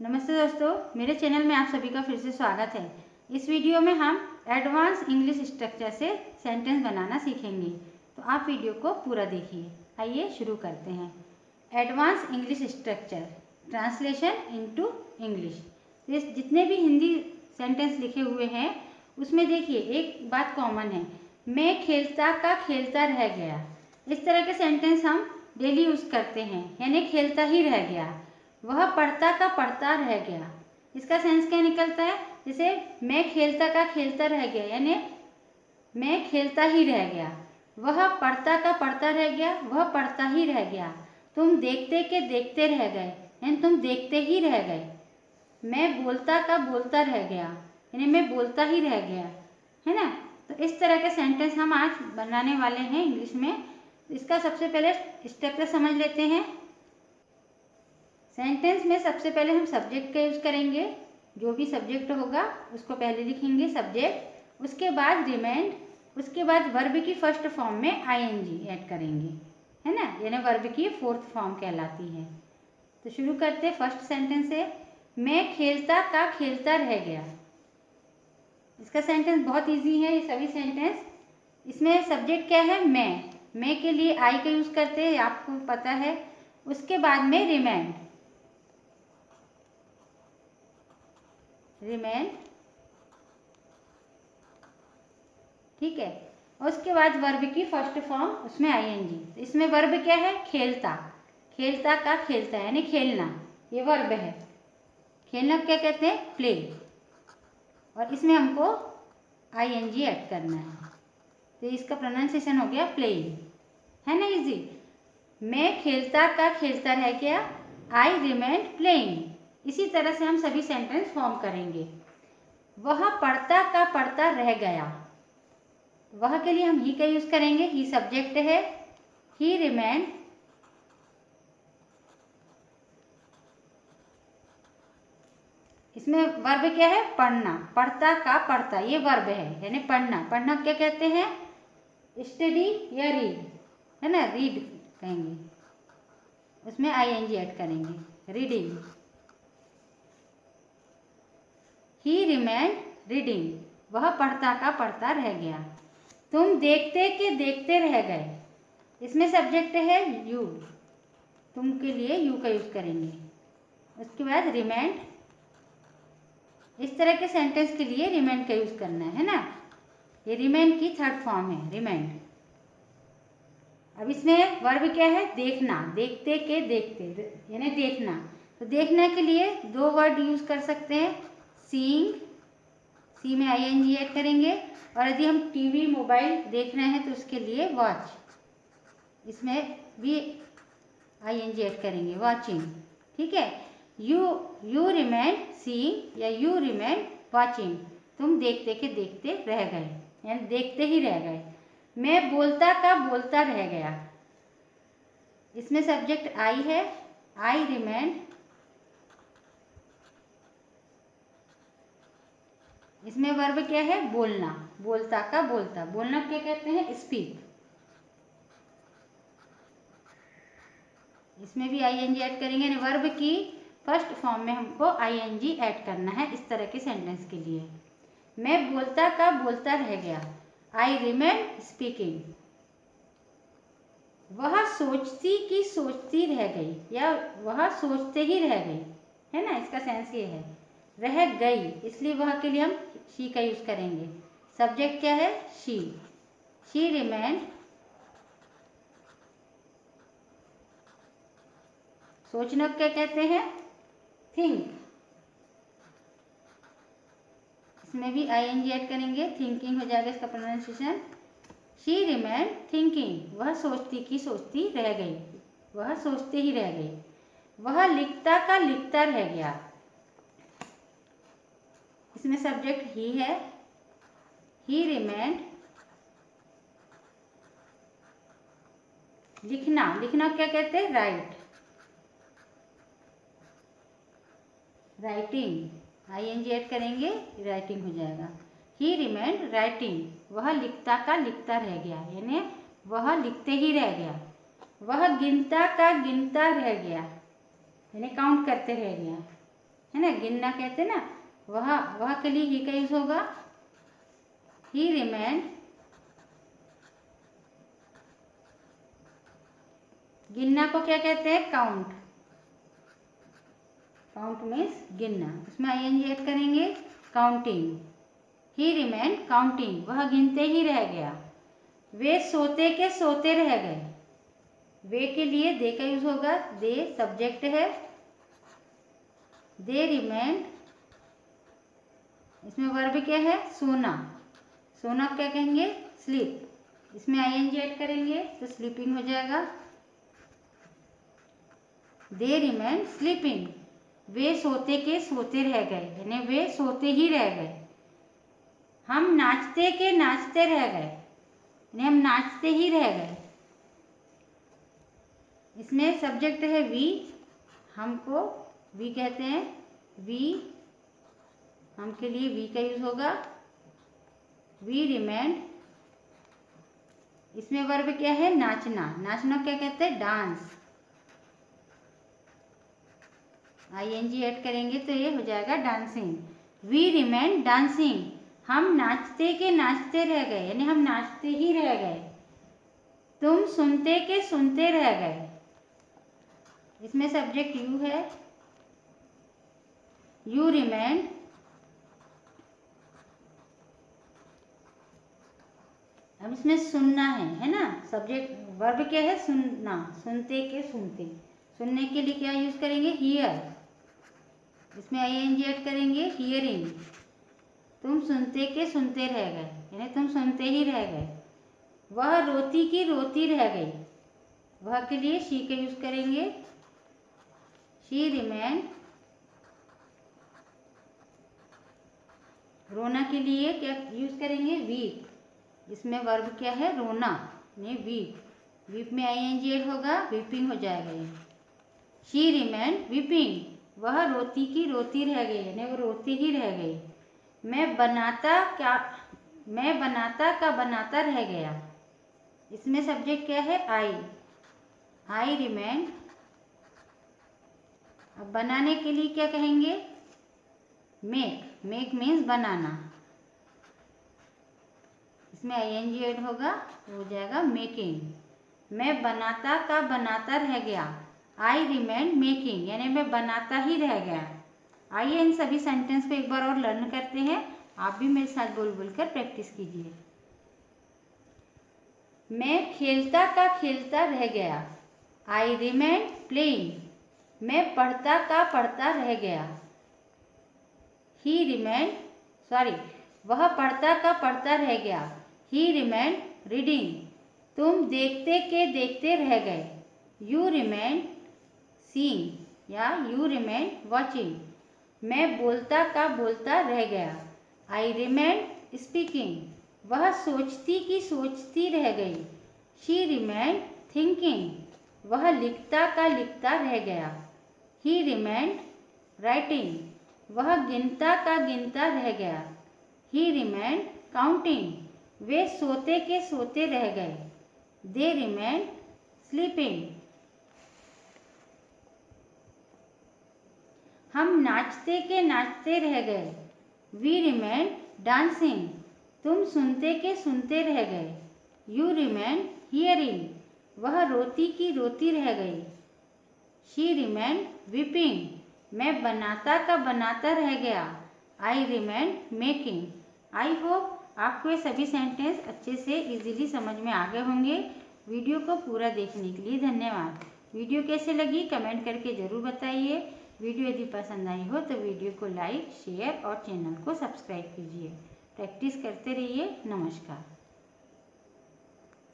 नमस्ते दोस्तों, मेरे चैनल में आप सभी का फिर से स्वागत है। इस वीडियो में हम एडवांस इंग्लिश स्ट्रक्चर से सेंटेंस बनाना सीखेंगे, तो आप वीडियो को पूरा देखिए। आइए शुरू करते हैं। Advance English structure, translation into English. जितने भी हिंदी सेंटेंस लिखे हुए हैं उसमें देखिए एक बात कॉमन है, मैं खेलता का खेलता रह गया। इस तरह के सेंटेंस हम डेली यूज़ करते हैं, यानी खेलता ही रह गया। वह पढ़ता का पढ़ता रह गया, इसका सेंस क्या निकलता है? जैसे मैं खेलता का खेलता रह गया, यानी मैं खेलता ही रह गया। वह पढ़ता का पढ़ता रह गया, वह पढ़ता ही रह गया। तुम देखते के देखते रह गए, यानी तुम देखते ही रह गए। मैं बोलता का बोलता रह गया, यानी मैं बोलता ही रह गया, है ना। तो इस तरह के सेंटेंस हम आज बनाने वाले हैं इंग्लिश में। इसका सबसे पहले स्ट्रक्चर समझ लेते हैं। सेंटेंस में सबसे पहले हम सब्जेक्ट का यूज़ करेंगे। जो भी सब्जेक्ट होगा उसको पहले लिखेंगे सब्जेक्ट, उसके बाद रिमाइंड, उसके बाद वर्ब की फर्स्ट फॉर्म में आईएनजी ऐड करेंगे, है ना, यानी वर्ब की फोर्थ फॉर्म कहलाती है। तो शुरू करते हैं फर्स्ट सेंटेंस से। मैं खेलता का खेलता रह गया। इसका सेंटेंस बहुत इजी है, ये सभी सेंटेंस। इसमें सब्जेक्ट क्या है? मैं के लिए आई का यूज़ करते हैं, आपको पता है। उसके बाद में रिमाइंड, ठीक है। और उसके बाद वर्ब की फर्स्ट फॉर्म, उसमें आईएनजी। तो इसमें वर्ब क्या है? खेलता, खेलता का खेलता, यानी खेलना, ये वर्ब है। खेलना क्या कहते हैं? प्ले। और इसमें हमको आईएनजी ऐड करना है, तो इसका प्रोनाउंसिएशन हो गया प्लेइंग, है ना, इजी। मैं खेलता का खेलता रह गया, आई रिमेंड प्लेइंग। इसी तरह से हम सभी सेंटेंस फॉर्म करेंगे। वह पढ़ता का पढ़ता रह गया। वह के लिए हम ही का यूज करेंगे, ही सब्जेक्ट है। ही रिमेंड, इसमें वर्ब क्या है? पढ़ना, पढ़ता का पढ़ता, ये वर्ब है, यानी पढ़ना। पढ़ना क्या कहते हैं? स्टडी या रीड, है ना, रीड कहेंगे। उसमें आईएनजी ऐड करेंगे, रीडिंग। ही रिमेंड रीडिंग, वह पढ़ता का पढ़ता रह गया। तुम देखते के देखते रह गए। इसमें सब्जेक्ट है यू, तुम के लिए यू का यूज करेंगे। उसके बाद रिमाइंड, इस तरह के सेंटेंस के लिए रिमाइंड का यूज करना है ना। ये रिमाइंड की थर्ड फॉर्म है, रिमाइंड। अब इसमें वर्ब क्या है? देखना, देखते के देखते, यानी देखना। तो देखने के लिए दो वर्ड यूज कर सकते हैं, सीइंग, सी में आईएनजी ऐड करेंगे। और यदि हम टीवी मोबाइल देख रहे हैं तो उसके लिए वॉच, इसमें भी आईएनजी ऐड करेंगे, वॉचिंग, ठीक है। यू रिमेन सीइंग या यू रिमेन वॉचिंग, तुम देखते के देखते रह गए, यानी देखते ही रह गए। मैं बोलता का बोलता रह गया। इसमें सब्जेक्ट आई है, आई रिमेन। इसमें वर्ब क्या है? बोलना, बोलता का बोलता, बोलना क्या कहते हैं? स्पीक। इसमें भी आईएनजी ऐड करेंगे, यानी वर्ब की फर्स्ट फॉर्म में हमको आईएनजी ऐड करना है इस तरह के सेंटेंस के लिए। मैं बोलता का बोलता रह गया, आई रिमेन स्पीकिंग। वह सोचती की सोचती रह गई, या वह सोचते ही रह गई, है ना, इसका सेंस ये है। रह गई, इसलिए वह के लिए हम शी का यूज करेंगे। सब्जेक्ट क्या है? She remain. सोचना क्या कहते हैं? थिंक। इसमें भी आईएनजी ऐड करेंगे, थिंकिंग हो जाएगा इसका प्रोनाउंसिएशन। शी रिमेन थिंकिंग, वह सोचती की सोचती रह गई, वह सोचते ही रह गई। वह लिखता का लिखता रह गया। इसमें सब्जेक्ट ही है, ही रिमेन। लिखना, लिखना क्या कहते हैं? राइट, राइटिंग, आईएनजी ऐड करेंगे, राइटिंग हो जाएगा। ही रिमेन राइटिंग, वह लिखता का लिखता रह गया, यानी वह लिखते ही रह गया। वह गिनता का गिनता रह गया, यानी काउंट करते रह गया। है ना, गिनना कहते हैं ना, वह के लिए ही का यूज होगा। ही रिमेन्ड, गिनना को क्या कहते हैं, काउंट। काउंट मीन्स गिनना, उसमें आईएनजी ऐड करेंगे, काउंटिंग। ही रिमेन्ड काउंटिंग, वह गिनते ही रह गया। वे सोते के सोते रह गए, वे के लिए दे का यूज होगा, दे सब्जेक्ट है। दे रिमेन्ड, इसमें वर्ब क्या है, सोना। सोना क्या कहेंगे, स्लीप, इसमें आईएनजी ऐड करेंगे तो स्लीपिंग हो जाएगा। दे रिमेन्ड स्लीपिंग, वे सोते के सोते रह गए, यानी वे सोते ही रह गए। हम नाचते के नाचते रह गए, यानी हम नाचते ही रह गए। इसमें सब्जेक्ट है वी, हमको वी कहते हैं, वी, हम के लिए वी का यूज होगा। वी रिमेन्ड, इसमें वर्ब क्या है, नाचना। नाचना क्या कहते हैं, डांस। आईएनजी ऐड करेंगे तो ये हो जाएगा डांसिंग। वी रिमेन्ड डांसिंग, हम नाचते के नाचते रह गए, यानी हम नाचते ही रह गए। तुम सुनते के सुनते रह गए, इसमें सब्जेक्ट यू है। यू रिमेन्ड, अब इसमें सुनना है ना, सब्जेक्ट वर्ब क्या है, सुनना। सुनते के सुनते, सुनने के लिए क्या यूज करेंगे, हियर, इसमें आईएनजी ऐड करेंगे, हियरिंग। तुम सुनते के सुनते रह गए, यानी तुम सुनते ही रह गए। वह रोती की रोती रह गई, वह के लिए शी का यूज करेंगे। शी रिमेन्ड, रोना के लिए क्या यूज करेंगे, वीप, इसमें वर्ब क्या है, रोना, यानी वीप। वीप में आईएनजी ऐड होगा, वीपिंग हो जाएगा ये। शी रिमेन्ड वीपिंग, वह रोती की रोती रह गई, यानी वो रोती ही रह गई। मैं बनाता का बनाता रह गया, इसमें सब्जेक्ट क्या है, आई। आई रिमेन्ड, अब बनाने के लिए क्या कहेंगे, मेक। मेक मीन्स बनाना, इसमें आईएनजी ऐड होगा, हो जाएगा मेकिंग। मैं बनाता का बनाता रह गया, आई रिमेन्ड मेकिंग, यानी मैं बनाता ही रह गया। आइए इन सभी सेंटेंस को एक बार और लर्न करते हैं, आप भी मेरे साथ बोल बोलकर प्रैक्टिस कीजिए। मैं खेलता का खेलता रह गया, आई रिमेन्ड प्लेइंग, मैं पढ़ता का पढ़ता रह गया। ही रिमेन्ड, वह पढ़ता का पढ़ता रह गया, ही रिमेन्ड रीडिंग। तुम देखते के देखते रह गए, यू रिमेन्ड सीइंग या यू रिमेन्ड वॉचिंग। मैं बोलता का बोलता रह गया, आई रिमेन्ड स्पीकिंग, वह सोचती की सोचती रह गई, शी रिमेन्ड थिंकिंग, वह लिखता का लिखता रह गया, ही रिमेन्ड राइटिंग, वह गिनता का गिनता रह गया, ही रिमेन्ड काउंटिंग, वे सोते के सोते रह गए, दे रिमेन्ड स्लीपिंग। हम नाचते के नाचते रह गए, वी रिमेन्ड डांसिंग, तुम सुनते के सुनते रह गए, यू रिमेन्ड हियरिंग, वह रोती की रोती रह गई, शी रिमेन्ड वीपिंग, मैं बनाता का बनाता रह गया, आई रिमेन्ड मेकिंग। आई होप आपको ये सभी सेंटेंस अच्छे से इजीली समझ में आ गए होंगे। वीडियो को पूरा देखने के लिए धन्यवाद। वीडियो कैसे लगी कमेंट करके ज़रूर बताइए। वीडियो यदि पसंद आई हो तो वीडियो को लाइक, शेयर और चैनल को सब्सक्राइब कीजिए। प्रैक्टिस करते रहिए। नमस्कार।